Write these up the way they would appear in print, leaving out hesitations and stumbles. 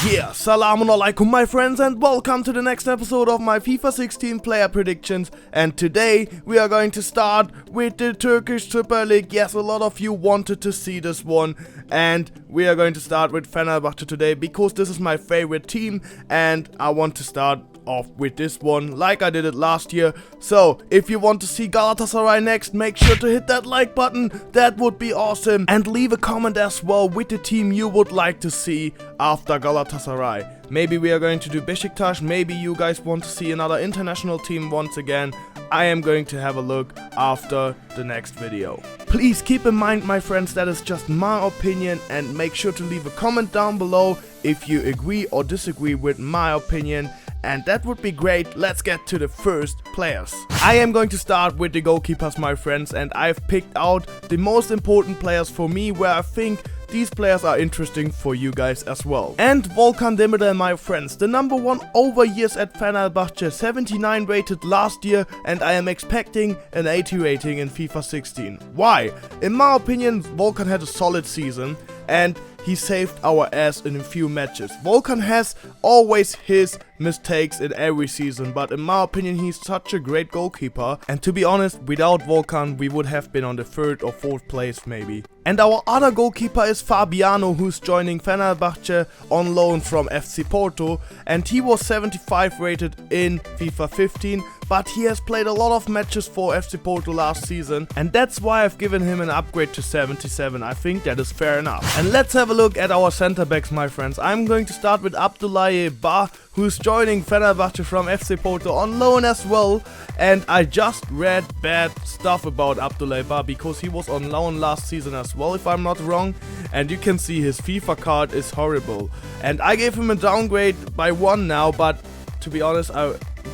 Yeah, Assalamu alaikum my friends, and welcome to the next episode of my FIFA 16 player predictions. And today we are going to start with the Turkish Super League. Yes, a lot of you wanted to see this one, and we are going to start with Fenerbahçe today because this is my favorite team and I want to start off with this one like I did it last year. So if you want to see Galatasaray next, make sure to hit that like button, that would be awesome, and leave a comment as well with the team you would like to see after Galatasaray. Maybe we are going to do Beşiktaş, maybe you guys want to see another international team once again. I am going to have a look after the next video. Please keep in mind my friends, that is just my opinion, and make sure to leave a comment down below if you agree or disagree with my opinion. And that would be great. Let's get to the first players. I am going to start with the goalkeepers my friends, and I've picked out the most important players for me where I think these players are interesting for you guys as well. And Volkan Demirel my friends, the number one over years at Fenerbahçe, 79 rated last year, and I am expecting an 80 rating in FIFA 16. Why? In my opinion, Volkan had a solid season and he saved our ass in a few matches. Volkan has always his mistakes in every season, but in my opinion he's such a great goalkeeper, and to be honest, without Volkan we would have been on the 3rd or 4th place maybe. And our other goalkeeper is Fabiano, who's joining Fenerbahçe on loan from FC Porto, and he was 75 rated in FIFA 15, but he has played a lot of matches for FC Porto last season, and that's why I've given him an upgrade to 77. I think that is fair enough. And let's have a look at our center backs my friends. I'm going to start with Abdoulaye, who's joining Fenerbahçe from FC Porto on loan as well. And I just read bad stuff about Abdoulaye because he was on loan last season as well, if I'm not wrong. And you can see his FIFA card is horrible. And I gave him a downgrade by 1 now, but to be honest,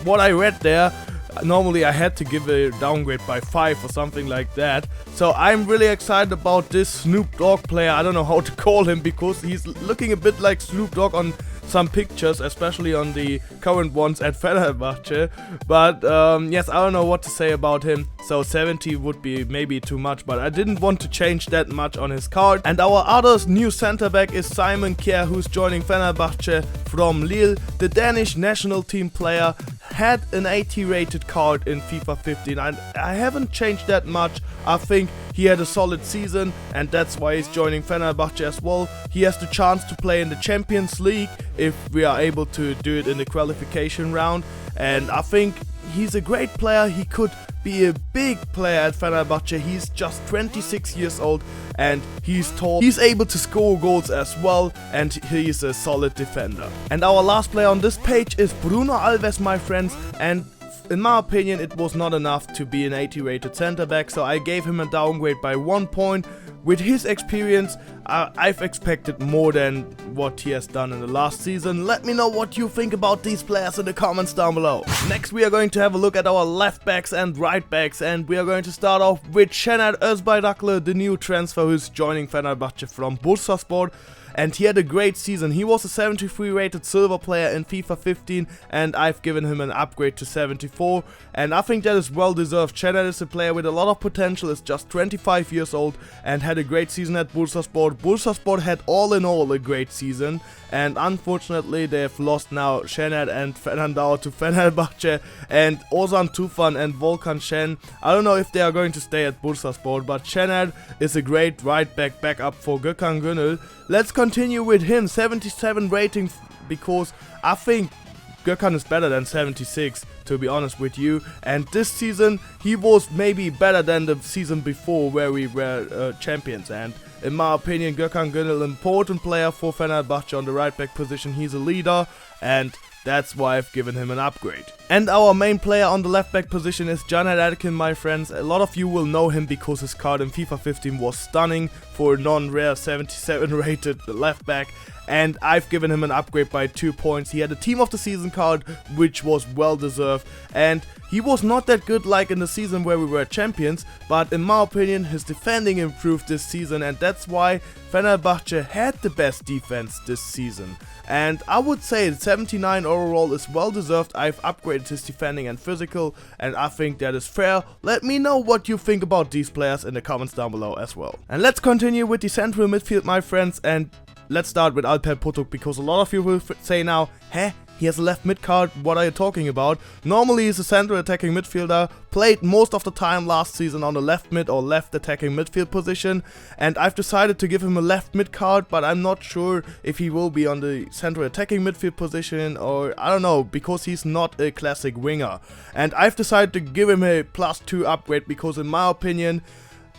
what I read there, normally I had to give a downgrade by 5 or something like that. So I'm really excited about this Snoop Dogg player. I don't know how to call him because he's looking a bit like Snoop Dogg on some pictures, especially on the current ones at Fenerbahçe. But yes, I don't know what to say about him. So 70 would be maybe too much, but I didn't want to change that much on his card. And our other new center back is Simon Kjær, who's joining Fenerbahçe from Lille. The Danish national team player had an 80 rated card in FIFA 15. I haven't changed that much. I think he had a solid season, and that's why he's joining Fenerbahçe as well. He has the chance to play in the Champions League if we are able to do it in the qualification round, and I think he's a great player. He could be a big player at Fenerbahçe. He's just 26 years old and he's tall. He's able to score goals as well, and he's a solid defender. And our last player on this page is Bruno Alves my friends, and in my opinion it was not enough to be an 80 rated center back, so I gave him a downgrade by 1 point. With his experience, I've expected more than what he has done in the last season. Let me know what you think about these players in the comments down below. Next we are going to have a look at our left backs and right backs, and we are going to start off with Şener Özbayraklı, the new transfer who's joining Fenerbahçe from Bursaspor. And he had a great season. He was a 73 rated silver player in FIFA 15, and I've given him an upgrade to 74, and I think that is well deserved. Şener is a player with a lot of potential, is just 25 years old and had a great season at Bursaspor. Bursaspor had all in all a great season, and unfortunately they have lost now Şener and Fernandao to Fenerbahçe, and Ozan Tufan and Volkan Şen. I don't know if they are going to stay at Bursaspor, but Şener is a great right back backup for Gökhan Gönül. Let's continue with him, 77 rating, because I think Gökhan is better than 76, to be honest with you. And this season he was maybe better than the season before where we were champions. And in my opinion, Gökhan Gönül, important player for Fenerbahçe on the right back position. He's a leader, and that's why I've given him an upgrade. And our main player on the left back position is Caner Erkin my friends. A lot of you will know him because his card in FIFA 15 was stunning for a non-rare 77 rated left back. And I've given him an upgrade by 2 points. He had a team of the season card, which was well deserved, and he was not that good like in the season where we were champions, but in my opinion his defending improved this season, and that's why Fenerbahçe had the best defense this season. And I would say 79 overall is well deserved. I've upgraded his defending and physical, and I think that is fair. Let me know what you think about these players in the comments down below as well. And let's continue with the central midfield my friends, and let's start with Alper Potuk, because a lot of you will say now, heh? He has a left mid card, what are you talking about? Normally he's a central attacking midfielder, played most of the time last season on the left mid or left attacking midfield position, and I've decided to give him a left mid card, but I'm not sure if he will be on the central attacking midfield position, or I don't know, because he's not a classic winger. And I've decided to give him a +2 upgrade, because in my opinion,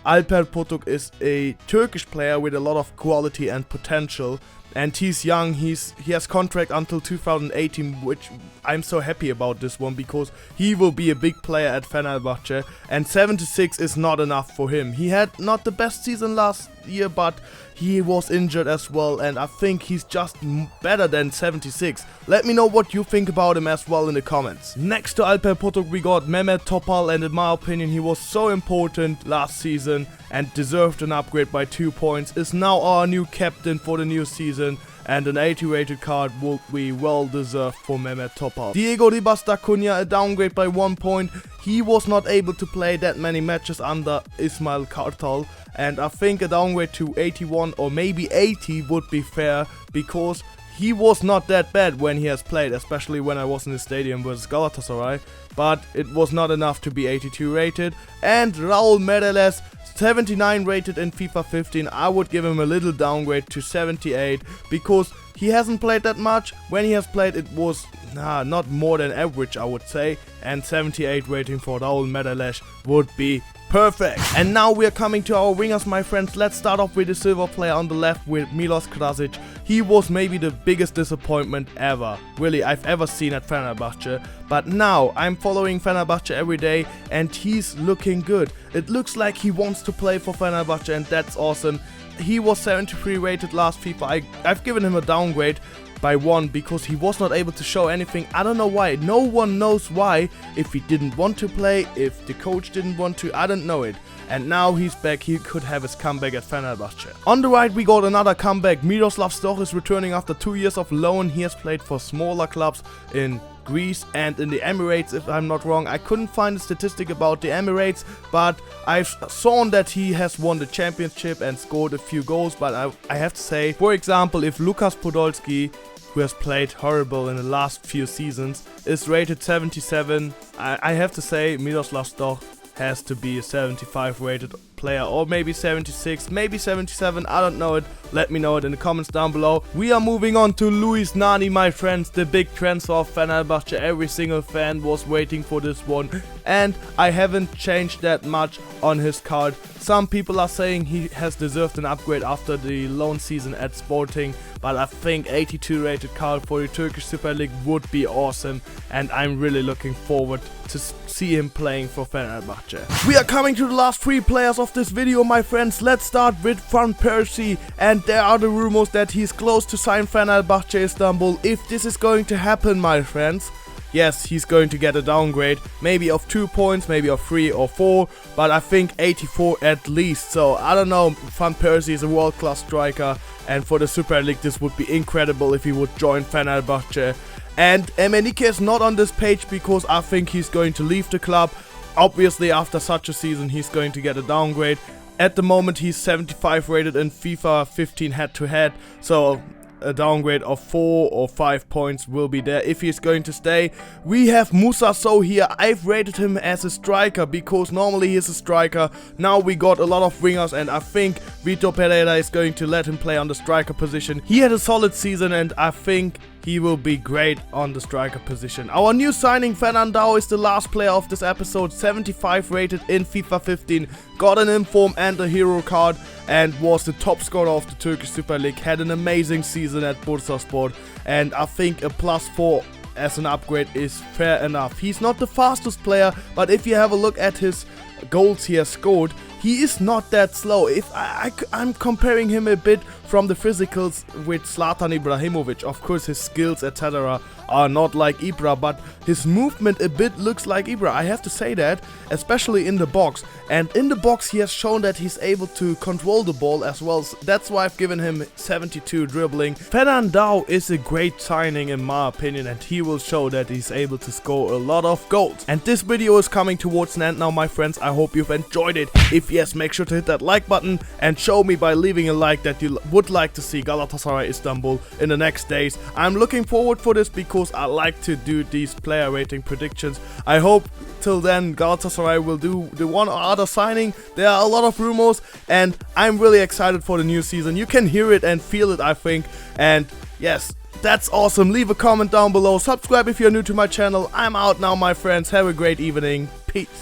Alper Potuk is a Turkish player with a lot of quality and potential. And he's young, he has contract until 2018, which I'm so happy about this one, because he will be a big player at Fenerbahçe, and 76 is not enough for him. He had not the best season last year, but he was injured as well, and I think he's just better than 76. Let me know what you think about him as well in the comments. Next to Alper Potuk we got Mehmet Topal, and in my opinion he was so important last season and deserved an upgrade by 2 points, is now our new captain for the new season, and an 80 rated card will be well deserved for Mehmet Topal. Diego Ribas Cunha, a downgrade by 1 point. He was not able to play that many matches under Ismail Kartal, and I think a downgrade to 81 or maybe 80 would be fair, because he was not that bad when he has played, especially when I was in the stadium versus Galatasaray, but it was not enough to be 82 rated. And Raul Meireles, 79 rated in FIFA 15, I would give him a little downgrade to 78, because he hasn't played that much. When he has played, it was not more than average, I would say, and 78 rating for Raul Meireles would be perfect. And now we are coming to our wingers, my friends. Let's start off with the silver player on the left with Milos Krasic. He was maybe the biggest disappointment ever, really, I've ever seen at Fenerbahçe. But now I'm following Fenerbahçe every day and he's looking good. It looks like he wants to play for Fenerbahçe, and that's awesome. He was 73 rated last FIFA. I've given him a downgrade by 1 because he was not able to show anything. I don't know why. No one knows why. If he didn't want to play, if the coach didn't want to, I don't know it. And now he's back. He could have his comeback at Fenerbahçe. On the right we got another comeback. Miroslav Stoch is returning after 2 years of loan. He has played for smaller clubs in Greece and in the Emirates, if I'm not wrong. I couldn't find a statistic about the Emirates, but I've saw that he has won the championship and scored a few goals. But I have to say, for example, if Lukas Podolski, who has played horrible in the last few seasons, is rated 77, I have to say Miroslav Stoch has to be a 75 rated player, or maybe 76, maybe 77, I don't know it. Let me know it in the comments down below. We are moving on to Luis Nani, my friends, the big transfer of Fenerbahçe. Every single fan was waiting for this one, and I haven't changed that much on his card. Some people are saying he has deserved an upgrade after the loan season at Sporting, but I think 82 rated card for the Turkish Super League would be awesome, and I'm really looking forward to see him playing for Fenerbahçe. We are coming to the last 3 players of this video, my friends. Let's start with Van Persie, and there are the rumors that he's close to sign Fenerbahçe Istanbul. If this is going to happen, my friends, yes, he's going to get a downgrade, maybe of 2 points, maybe of 3 or 4, but I think 84 at least. So I don't know, Van Persie is a world-class striker, and for the Super League this would be incredible if he would join Fenerbahçe. And Emenike is not on this page because I think he's going to leave the club. Obviously after such a season he's going to get a downgrade. At the moment he's 75 rated in FIFA 15 head-to-head, so a downgrade of 4 or 5 points will be there if he's going to stay. We have Musa Sow here. I've rated him as a striker because normally he's a striker. Now we got a lot of wingers, and I think Vitor Pereira is going to let him play on the striker position. He had a solid season and I think he will be great on the striker position. Our new signing, Fernandao, is the last player of this episode. 75 rated in FIFA 15. Got an inform and a hero card, and was the top scorer of the Turkish Super League. Had an amazing season at Bursaspor, and I think a +4 as an upgrade is fair enough. He's not the fastest player, but if you have a look at his goals he has scored, he is not that slow. If I'm comparing him a bit from the physicals with Zlatan Ibrahimovic. Of course his skills etc. are not like Ibra, but his movement a bit looks like Ibra. I have to say that, especially in the box. And in the box he has shown that he's able to control the ball as well. So that's why I've given him 72 dribbling. Fernandao is a great signing in my opinion, and he will show that he's able to score a lot of goals. And this video is coming towards an end now, my friends. I hope you've enjoyed it. If yes, make sure to hit that like button and show me by leaving a like that you would like to see Galatasaray Istanbul in the next days. I'm looking forward for this because I like to do these player rating predictions. I hope till then Galatasaray will do the one or other signing. There are a lot of rumors and I'm really excited for the new season. You can hear it and feel it, I think. And yes, that's awesome. Leave a comment down below. Subscribe if you're new to my channel. I'm out now, my friends. Have a great evening. Peace.